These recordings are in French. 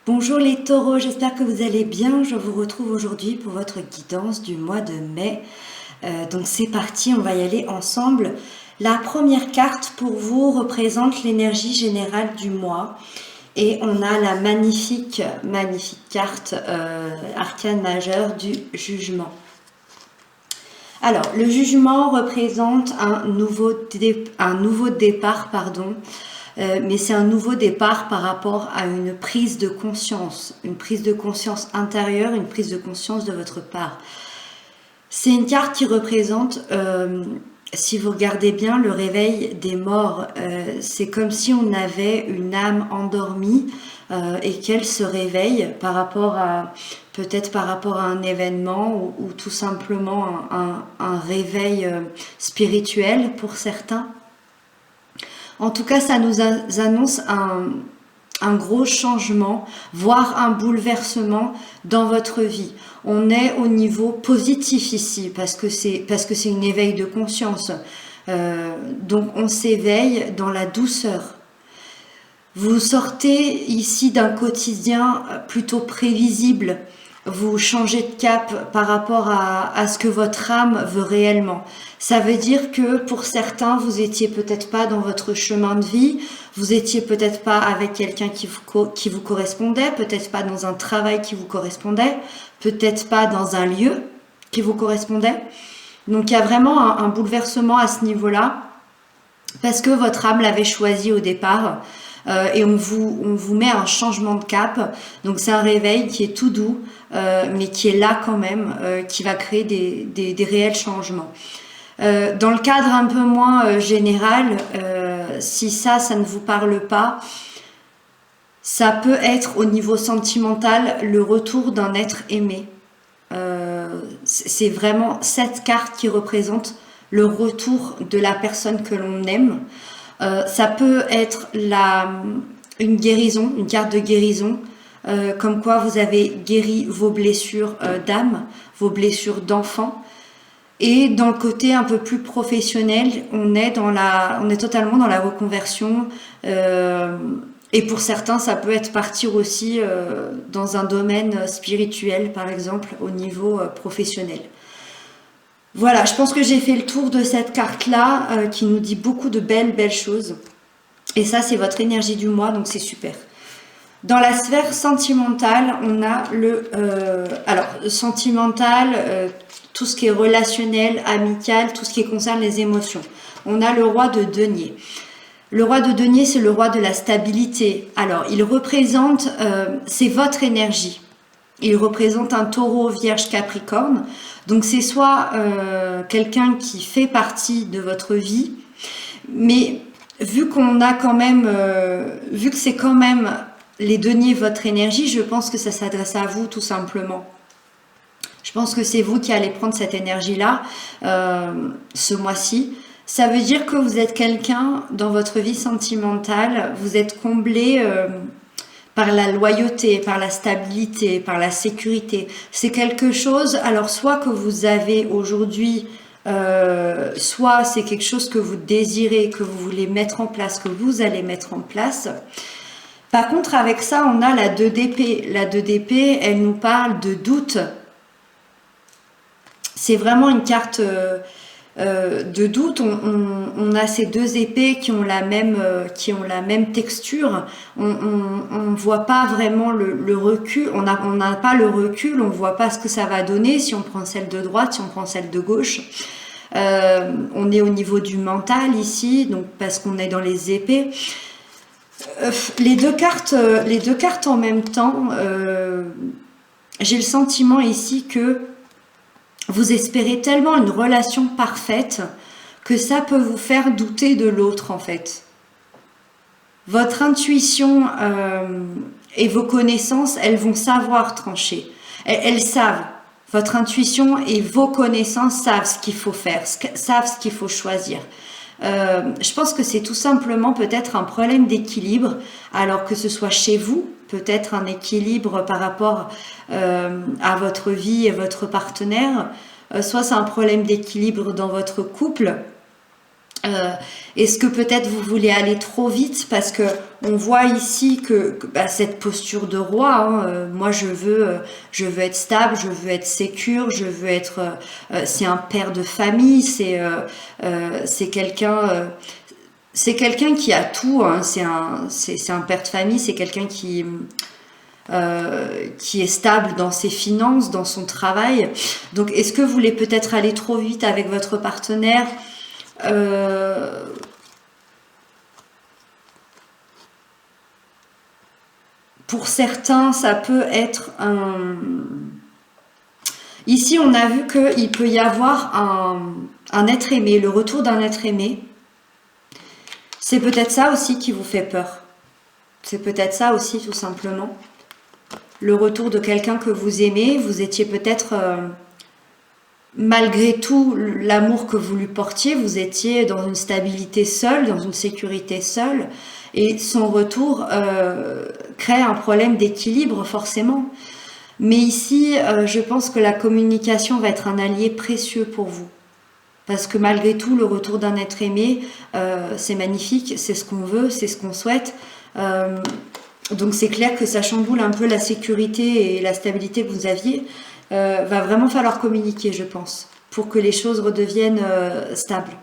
Bonjour les taureaux, j'espère que vous allez bien. Je vous retrouve aujourd'hui pour votre guidance du mois de mai. Donc c'est parti, on va y aller ensemble. La première carte pour vous représente l'énergie générale du mois. Et on a la magnifique carte arcane majeure du jugement. Alors, le jugement représente un nouveau départ, mais c'est un nouveau départ par rapport à une prise de conscience intérieure, une prise de conscience de votre part. C'est une carte qui représente, si vous regardez bien, le réveil des morts. C'est comme si on avait une âme endormie et qu'elle se réveille peut-être par rapport à un événement ou tout simplement un réveil spirituel pour certains. En tout cas, ça nous annonce un gros changement, voire un bouleversement dans votre vie. On est au niveau positif ici, parce que c'est une éveil de conscience. Donc on s'éveille dans la douceur. Vous sortez ici d'un quotidien plutôt prévisible. Vous changez de cap par rapport à ce que votre âme veut réellement. Ça veut dire que pour certains, vous étiez peut-être pas dans votre chemin de vie, vous étiez peut-être pas avec quelqu'un qui vous correspondait, peut-être pas dans un travail qui vous correspondait, peut-être pas dans un lieu qui vous correspondait. Donc il y a vraiment un bouleversement à ce niveau-là, parce que votre âme l'avait choisi au départ. Et on vous met un changement de cap. Donc c'est un réveil qui est tout doux, mais qui est là quand même, qui va créer des réels changements. Dans le cadre un peu moins général, si ça ne vous parle pas, ça peut être au niveau sentimental le retour d'un être aimé. C'est vraiment cette carte qui représente le retour de la personne que l'on aime. Ça peut être une guérison, une carte de guérison, comme quoi vous avez guéri vos blessures d'âme, vos blessures d'enfant. Et dans le côté un peu plus professionnel, on est totalement dans la reconversion. Et pour certains, ça peut être partir aussi dans un domaine spirituel, par exemple, au niveau professionnel. Voilà, je pense que j'ai fait le tour de cette carte-là qui nous dit beaucoup de belles choses. Et ça, c'est votre énergie du mois, donc c'est super. Dans la sphère sentimentale, on a tout ce qui est relationnel, amical, tout ce qui concerne les émotions. On a le roi de denier. Le roi de denier, c'est le roi de la stabilité. Alors, il représente, c'est votre énergie. Il représente un taureau, vierge, capricorne. Donc c'est soit quelqu'un qui fait partie de votre vie, mais vu qu'on a quand même, vu que c'est quand même les deniers votre énergie, je pense que ça s'adresse à vous tout simplement. Je pense que c'est vous qui allez prendre cette énergie-là ce mois-ci. Ça veut dire que vous êtes quelqu'un dans votre vie sentimentale, vous êtes comblé par la loyauté, par la stabilité, par la sécurité. C'est quelque chose, alors soit que vous avez aujourd'hui, soit c'est quelque chose que vous désirez, que vous voulez mettre en place, que vous allez mettre en place. Par contre, avec ça, on a la 2 d'épée. La 2 d'épée, elle nous parle de doute. C'est vraiment une carte de doute. On a ces 2 épées qui ont la même texture. On voit pas vraiment le recul. On n'a pas le recul. On voit pas ce que ça va donner si on prend celle de droite, si on prend celle de gauche. On est au niveau du mental ici, donc parce qu'on est dans les épées. Les deux cartes en même temps. J'ai le sentiment ici que vous espérez tellement une relation parfaite que ça peut vous faire douter de l'autre en fait. Votre intuition et vos connaissances, elles vont savoir trancher. Elles savent. Votre intuition et vos connaissances savent ce qu'il faut faire, savent ce qu'il faut choisir. Je pense que c'est tout simplement peut-être un problème d'équilibre, alors que ce soit chez vous, peut-être un équilibre par rapport à votre vie et votre partenaire, soit c'est un problème d'équilibre dans votre couple. Est-ce que peut-être vous voulez aller trop vite parce que on voit ici que cette posture de roi, hein, moi je veux être stable, je veux être sécure, je veux être, c'est un père de famille, c'est quelqu'un qui a tout, hein, c'est un père de famille, c'est quelqu'un qui est stable dans ses finances, dans son travail. Donc est-ce que vous voulez peut-être aller trop vite avec votre partenaire? Pour certains, ça peut être un... Ici, on a vu qu'il peut y avoir un être aimé, le retour d'un être aimé. C'est peut-être ça aussi qui vous fait peur. C'est peut-être ça aussi, tout simplement. Le retour de quelqu'un que vous aimez, vous étiez peut-être... malgré tout l'amour que vous lui portiez, vous étiez dans une stabilité seule, dans une sécurité seule, et son retour crée un problème d'équilibre forcément. Mais ici, je pense que la communication va être un allié précieux pour vous. Parce que malgré tout, le retour d'un être aimé, c'est magnifique, c'est ce qu'on veut, c'est ce qu'on souhaite. Donc c'est clair que ça chamboule un peu la sécurité et la stabilité que vous aviez. Va vraiment falloir communiquer, je pense, pour que les choses redeviennent stables.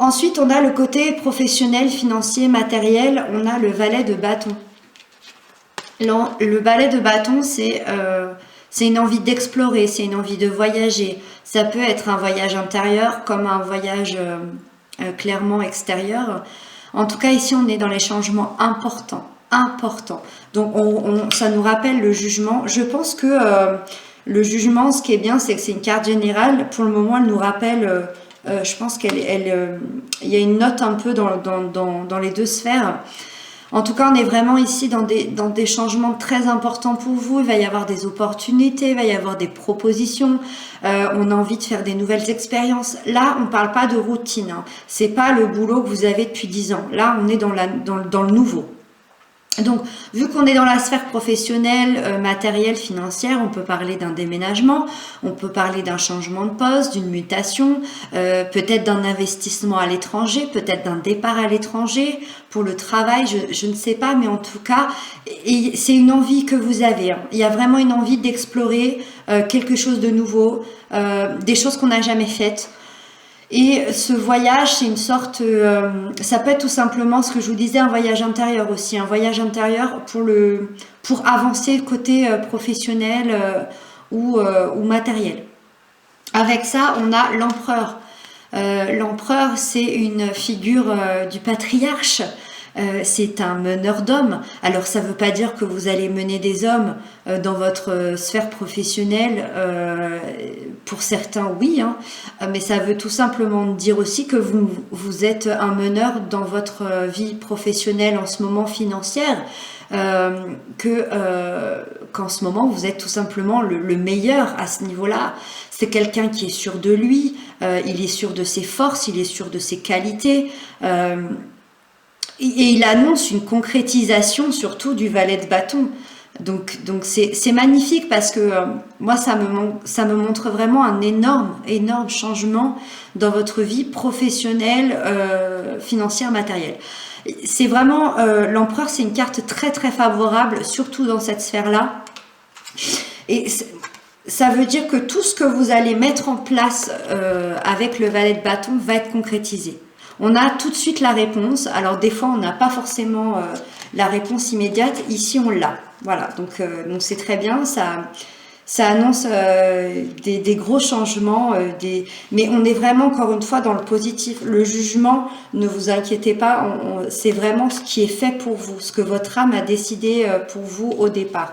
Ensuite, on a le côté professionnel, financier, matériel. On a le valet de bâton. Le valet de bâton, c'est une envie d'explorer, c'est une envie de voyager. Ça peut être un voyage intérieur comme un voyage clairement extérieur. En tout cas, ici, on est dans les changements importants. Donc ça nous rappelle le jugement. Je pense que le jugement, ce qui est bien, c'est que c'est une carte générale. Pour le moment, elle nous rappelle, je pense qu'il y a une note un peu dans les deux sphères. En tout cas, on est vraiment ici dans des changements très importants pour vous. Il va y avoir des opportunités, il va y avoir des propositions. On a envie de faire des nouvelles expériences. Là, on ne parle pas de routine, hein. C'est pas le boulot que vous avez depuis 10 ans. Là, on est dans le nouveau. Donc, vu qu'on est dans la sphère professionnelle, matérielle, financière, on peut parler d'un déménagement, on peut parler d'un changement de poste, d'une mutation, peut-être d'un investissement à l'étranger, peut-être d'un départ à l'étranger pour le travail, je ne sais pas, mais en tout cas, c'est une envie que vous avez, hein. Il y a vraiment une envie d'explorer quelque chose de nouveau, des choses qu'on n'a jamais faites. Et ce voyage, c'est une sorte, ça peut être tout simplement ce que je vous disais, un voyage intérieur aussi, un voyage intérieur pour avancer côté professionnel ou matériel. Avec ça, on a l'empereur. L'empereur, c'est une figure du patriarche. C'est un meneur d'hommes. Alors ça ne veut pas dire que vous allez mener des hommes dans votre sphère professionnelle. Pour certains, oui, hein, mais ça veut tout simplement dire aussi que vous êtes un meneur dans votre vie professionnelle en ce moment financière, qu'en ce moment vous êtes tout simplement le meilleur à ce niveau-là. C'est quelqu'un qui est sûr de lui, il est sûr de ses forces, il est sûr de ses qualités. Et il annonce une concrétisation surtout du valet de bâton. Donc c'est magnifique parce que moi ça me montre vraiment un énorme changement dans votre vie professionnelle, financière, matérielle. C'est vraiment l'empereur, c'est une carte très très favorable, surtout dans cette sphère-là. Et ça veut dire que tout ce que vous allez mettre en place avec le valet de bâton va être concrétisé. On a tout de suite la réponse. Alors des fois, on n'a pas forcément la réponse immédiate. Ici, on l'a. Voilà, donc c'est très bien. Ça annonce des gros changements. Mais on est vraiment, encore une fois, dans le positif. Le jugement, ne vous inquiétez pas. C'est vraiment ce qui est fait pour vous, ce que votre âme a décidé pour vous au départ.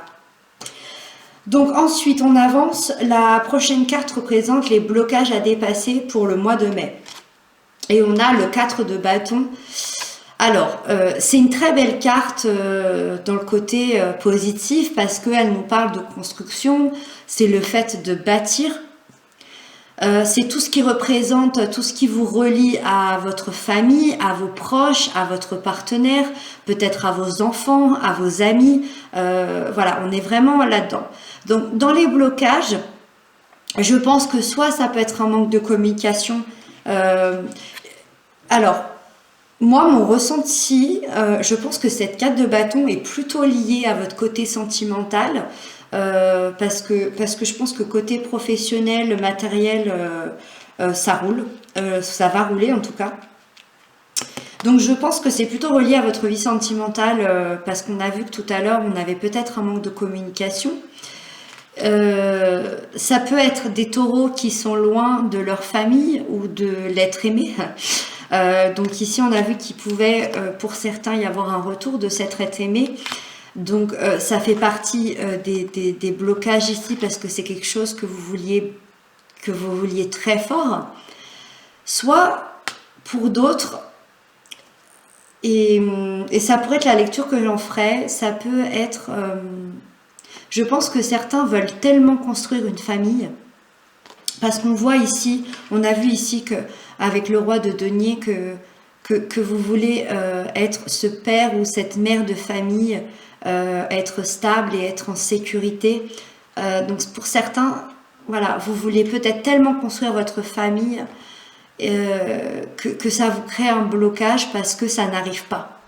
Donc ensuite, on avance. La prochaine carte représente les blocages à dépasser pour le mois de mai. Et on a le 4 de bâton. Alors, c'est une très belle carte dans le côté positif parce qu'elle nous parle de construction, c'est le fait de bâtir. C'est tout ce qui représente, tout ce qui vous relie à votre famille, à vos proches, à votre partenaire, peut-être à vos enfants, à vos amis. Voilà, on est vraiment là-dedans. Donc, dans les blocages, je pense que soit ça peut être un manque de communication. Alors, Moi, mon ressenti, je pense que cette carte de bâton est plutôt liée à votre côté sentimental, parce que je pense que côté professionnel, matériel, ça roule, ça va rouler en tout cas. Donc je pense que c'est plutôt relié à votre vie sentimentale, parce qu'on a vu que tout à l'heure, on avait peut-être un manque de communication. Ça peut être des taureaux qui sont loin de leur famille ou de l'être aimé. Donc ici, on a vu qu'il pouvait, pour certains, y avoir un retour de cet être aimé. Donc ça fait partie des blocages ici parce que c'est quelque chose que vous vouliez très fort. Soit pour d'autres, et ça pourrait être la lecture que j'en ferai, ça peut être... je pense que certains veulent tellement construire une famille, parce qu'on voit ici, on a vu ici que avec le roi de denier que vous voulez être ce père ou cette mère de famille, être stable et être en sécurité. Donc pour certains, voilà, vous voulez peut-être tellement construire votre famille que ça vous crée un blocage parce que ça n'arrive pas.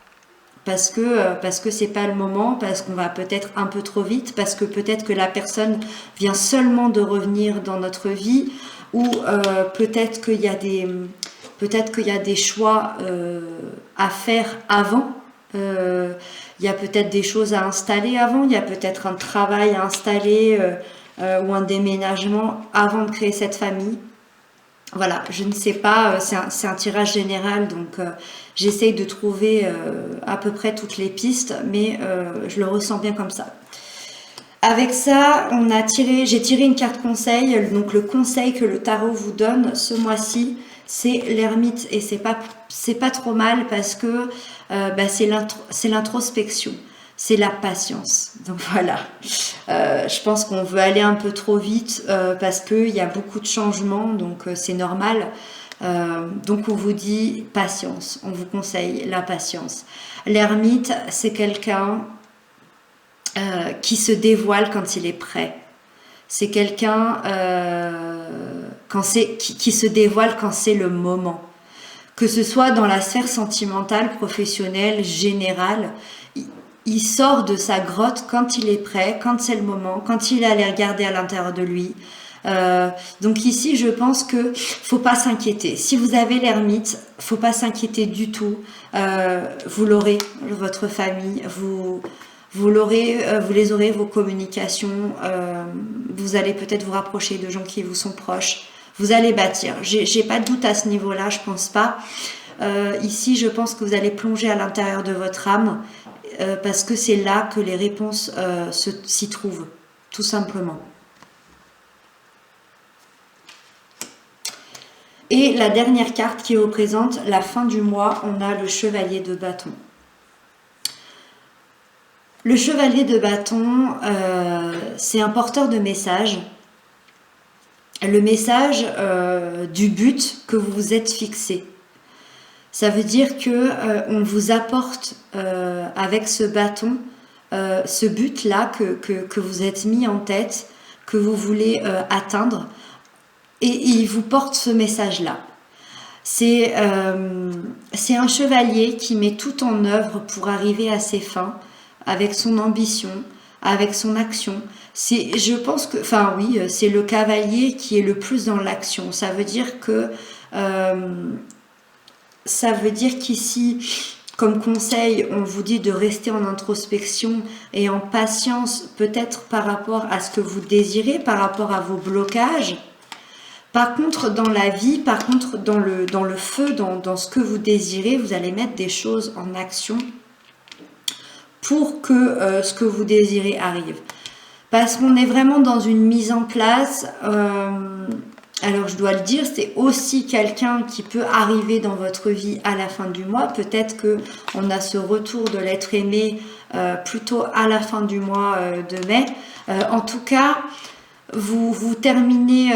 Parce que c'est pas le moment, parce qu'on va peut-être un peu trop vite, parce que peut-être que la personne vient seulement de revenir dans notre vie, ou peut-être qu'il y a des choix à faire avant. Il y a peut-être des choses à installer avant, il y a peut-être un travail à installer ou un déménagement avant de créer cette famille. Voilà, je ne sais pas, c'est un tirage général, donc j'essaye de trouver à peu près toutes les pistes, mais je le ressens bien comme ça. Avec ça, j'ai tiré une carte conseil, donc le conseil que le tarot vous donne ce mois-ci, c'est l'ermite, et c'est pas trop mal parce que c'est l'introspection. C'est la patience. Donc voilà, je pense qu'on veut aller un peu trop vite parce qu'il y a beaucoup de changements, donc c'est normal. Donc on vous dit patience, on vous conseille la patience. L'ermite, c'est quelqu'un qui se dévoile quand il est prêt. C'est quelqu'un qui se dévoile quand c'est le moment. Que ce soit dans la sphère sentimentale, professionnelle, générale, il sort de sa grotte quand il est prêt, quand c'est le moment, quand il a les regarder à l'intérieur de lui. Donc ici, je pense que faut pas s'inquiéter. Si vous avez l'ermite, faut pas s'inquiéter du tout. Vous l'aurez, votre famille, vous les aurez, vos communications. Vous allez peut-être vous rapprocher de gens qui vous sont proches. Vous allez bâtir. J'ai pas de doute à ce niveau-là, je pense pas. Ici, je pense que vous allez plonger à l'intérieur de votre âme. Parce que c'est là que les réponses s'y trouvent, tout simplement. Et la dernière carte qui représente la fin du mois, on a le chevalier de bâton. Le chevalier de bâton, c'est un porteur de message. Le message du but que vous vous êtes fixé. Ça veut dire que on vous apporte avec ce bâton ce but-là que vous êtes mis en tête, que vous voulez atteindre, et il vous porte ce message-là. C'est un chevalier qui met tout en œuvre pour arriver à ses fins, avec son ambition, avec son action. Je pense que, enfin oui, c'est le cavalier qui est le plus dans l'action. Ça veut dire que qu'ici, comme conseil, on vous dit de rester en introspection et en patience, peut-être par rapport à ce que vous désirez, par rapport à vos blocages. Par contre, dans la vie, par contre, dans le feu, dans ce que vous désirez, vous allez mettre des choses en action pour que ce que vous désirez arrive. Parce qu'on est vraiment dans une mise en place... alors je dois le dire, c'est aussi quelqu'un qui peut arriver dans votre vie à la fin du mois. Peut-être qu'on a ce retour de l'être aimé plutôt à la fin du mois de mai. En tout cas, vous terminez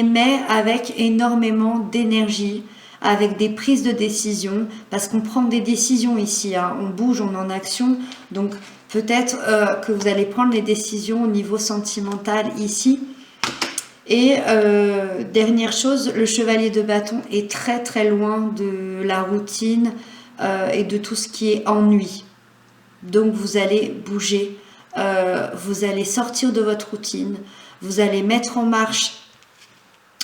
mai avec énormément d'énergie, avec des prises de décision, parce qu'on prend des décisions ici, hein, on bouge, on est en action. Donc peut-être que vous allez prendre les décisions au niveau sentimental ici. Et dernière chose, le chevalier de bâton est très très loin de la routine et de tout ce qui est ennui. Donc vous allez bouger, vous allez sortir de votre routine, vous allez mettre en marche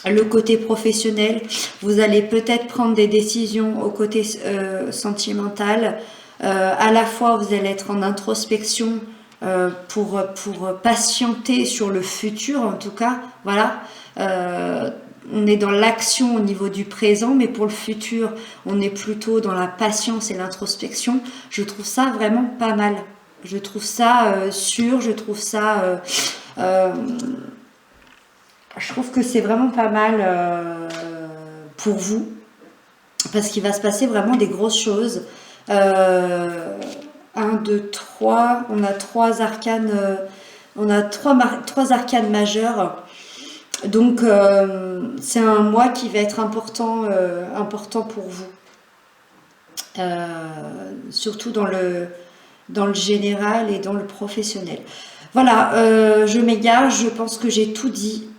le côté professionnel, vous allez peut-être prendre des décisions au côté sentimental. À la fois, vous allez être en introspection pour patienter sur le futur, en tout cas. Voilà. On est dans l'action au niveau du présent, mais pour le futur, on est plutôt dans la patience et l'introspection. Je trouve ça vraiment pas mal. Je trouve ça sûr, je trouve ça... je trouve que c'est vraiment pas mal pour vous, parce qu'il va se passer vraiment des grosses choses. 1, 2, 3, on a 3 arcanes, on a 3 arcanes majeures. Donc c'est un mois qui va être important, important pour vous, surtout dans le général et dans le professionnel. Voilà, je m'égare, je pense que j'ai tout dit.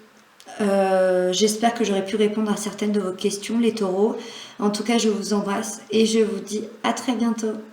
J'espère que j'aurai pu répondre à certaines de vos questions, les taureaux. En tout cas, je vous embrasse et je vous dis à très bientôt.